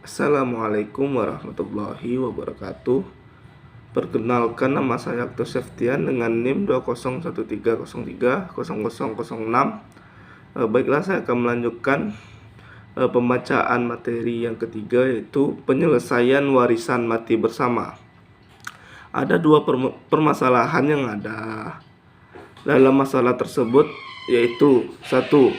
Assalamualaikum warahmatullahi wabarakatuh. Perkenalkan, nama saya Aktor Septian dengan NIM 2013030006. Baiklah, saya akan melanjutkan pembacaan materi yang ketiga, yaitu penyelesaian warisan mati bersama. Ada dua permasalahan yang ada dalam masalah tersebut, yaitu satu,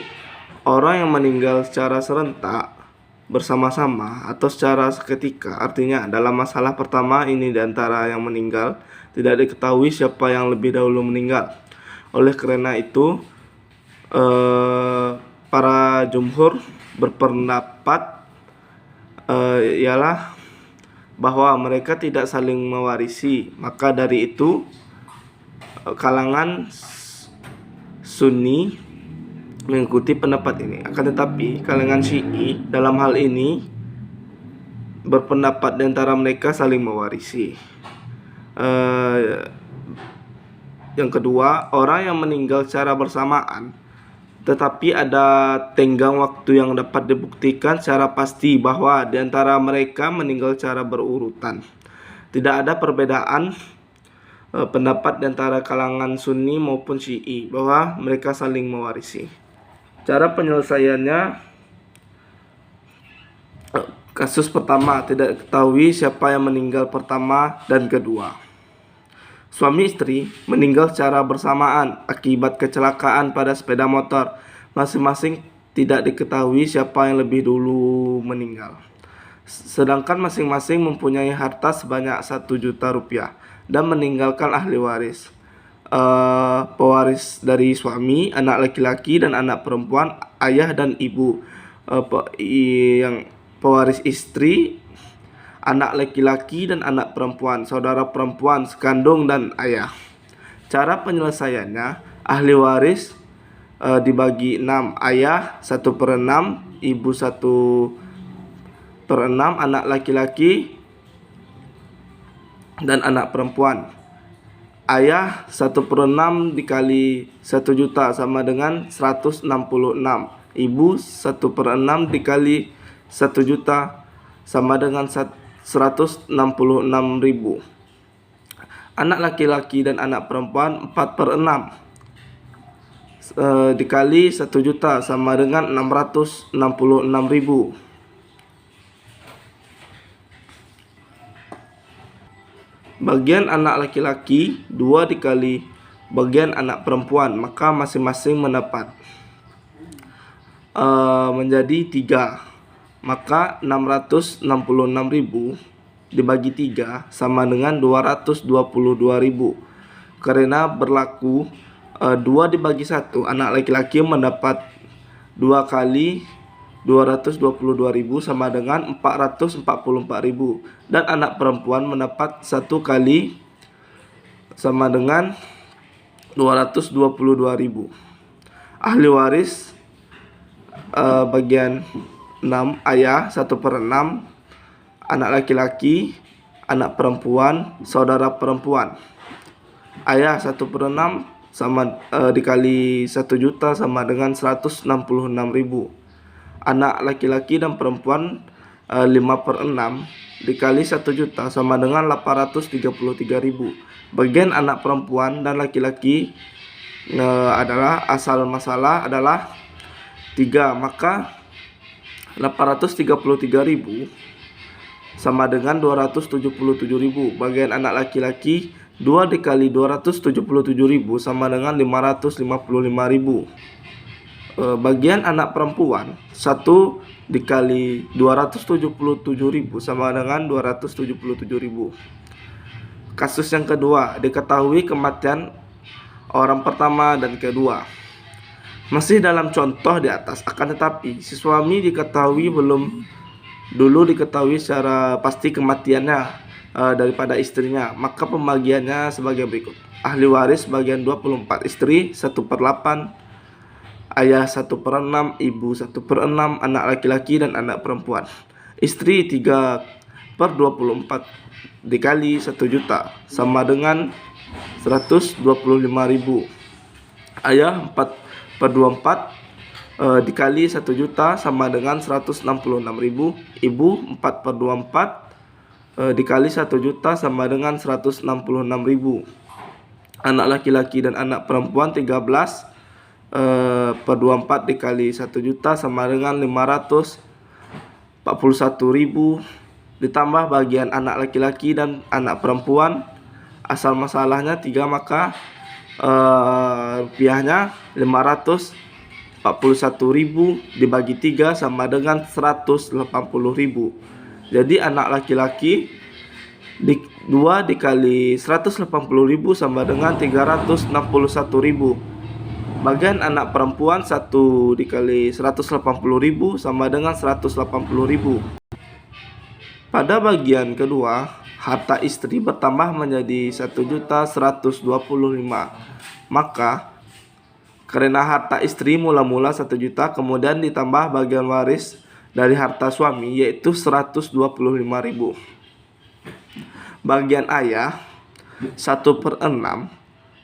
orang yang meninggal secara serentak bersama-sama atau secara seketika. Artinya dalam masalah pertama ini, di antara yang meninggal tidak diketahui siapa yang lebih dahulu meninggal. Oleh karena itu para jumhur berpendapat ialah bahwa mereka tidak saling mewarisi. Maka dari itu kalangan Sunni mengikuti pendapat ini. Akan tetapi kalangan Syi'i dalam hal ini berpendapat di antara mereka saling mewarisi. Yang kedua, orang yang meninggal secara bersamaan tetapi ada tenggang waktu yang dapat dibuktikan secara pasti bahwa di antara mereka meninggal secara berurutan. Tidak ada perbedaan pendapat di antara kalangan Sunni maupun Syi'i bahwa mereka saling mewarisi. Cara penyelesaiannya, kasus pertama, tidak diketahui siapa yang meninggal pertama dan kedua. Suami istri meninggal secara bersamaan akibat kecelakaan pada sepeda motor. Masing-masing tidak diketahui siapa yang lebih dulu meninggal. Sedangkan masing-masing mempunyai harta sebanyak 1 juta rupiah dan meninggalkan ahli waris. Pewaris dari suami, anak laki-laki dan anak perempuan, ayah dan ibu. Yang pewaris istri, anak laki-laki dan anak perempuan, saudara perempuan sekandung dan ayah. Cara penyelesaiannya, ahli waris dibagi 6, ayah 1/6, ibu 1/6, anak laki-laki dan anak perempuan. Ayah 1/6 dikali 1 juta sama dengan 166. Ibu 1/6 dikali 1 juta sama dengan 166.000. Anak laki-laki dan anak perempuan 4/6 dikali 1 juta sama dengan 666.000. Bagian anak laki-laki 2 dikali bagian anak perempuan, maka masing-masing mendapat menjadi 3. Maka 666.000 dibagi 3 sama dengan 222.000. Karena berlaku 2 dibagi 1, anak laki-laki mendapat 2 kali 222.000 sama dengan 444.000, dan anak perempuan mendapat 1 kali sama dengan 222.000. Ahli waris bagian 6, ayah 1/6, anak laki-laki, anak perempuan, saudara perempuan. Ayah 1/6 sama dikali 1 juta sama dengan 166.000. Anak laki-laki dan perempuan 5/6 dikali 1 juta sama dengan 833.000. Bagian anak perempuan dan laki-laki adalah asal masalah adalah 3, maka 833.000 sama dengan 277.000. Bagian anak laki-laki 2 dikali 277.000 sama dengan 555.000. Bagian anak perempuan 1 dikali 277.000 sama dengan 277.000. Kasus yang kedua, diketahui kematian orang pertama dan kedua. Masih dalam contoh di atas, akan tetapi si suami belum dulu diketahui secara pasti kematiannya daripada istrinya. Maka pembagiannya sebagai berikut. Ahli waris bagian 24, istri 1/8, ayah 1/6, ibu 1/6, anak laki-laki dan anak perempuan. Istri 3/24 dikali 1 juta sama dengan 125.000. Ayah 4/24 dikali 1 juta sama dengan 166.000. Ibu 4/24 dikali 1 juta sama dengan 166.000. Anak laki-laki dan anak perempuan 13/24 dikali 1 juta sama dengan 541.000, ditambah bagian anak laki-laki dan anak perempuan. Asal masalahnya 3, maka rupiahnya 541.000 dibagi 3 sama dengan 180.000. Jadi anak laki-laki 2 dikali 180.000 sama dengan 361.000. Bagian anak perempuan 1 dikali 180.000 sama dengan 180.000. Pada bagian kedua, harta istri bertambah menjadi 1.125.000. Maka karena harta istri mula-mula 1 juta, kemudian ditambah bagian waris dari harta suami yaitu 125.000. Bagian ayah 1/6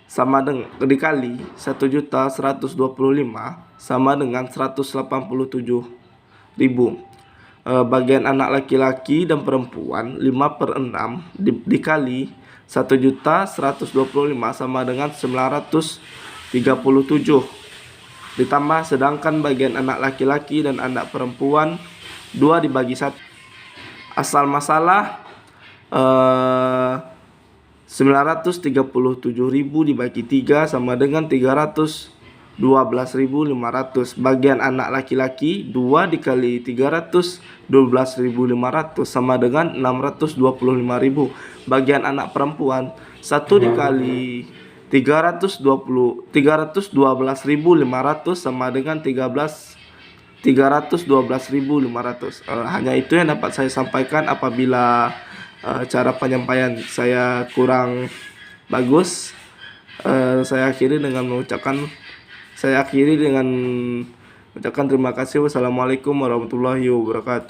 sama dengan dikali 1.125 sama dengan 187.000. Bagian anak laki-laki dan perempuan 5/6 dikali 1.125 sama dengan 937. Ditambah sedangkan bagian anak laki-laki dan anak perempuan 2 dibagi 1. Asal masalah 937.000 dibagi 3 sama dengan 312.500. Bagian anak laki-laki 2 dikali 312.500 sama dengan 625.000. Bagian anak perempuan 1 dikali 312.500 sama dengan 312.500. Hanya itu yang dapat saya sampaikan. Apabila cara penyampaian saya kurang bagus, saya akhiri dengan mengucapkan terima kasih. Wassalamualaikum warahmatullahi wabarakatuh.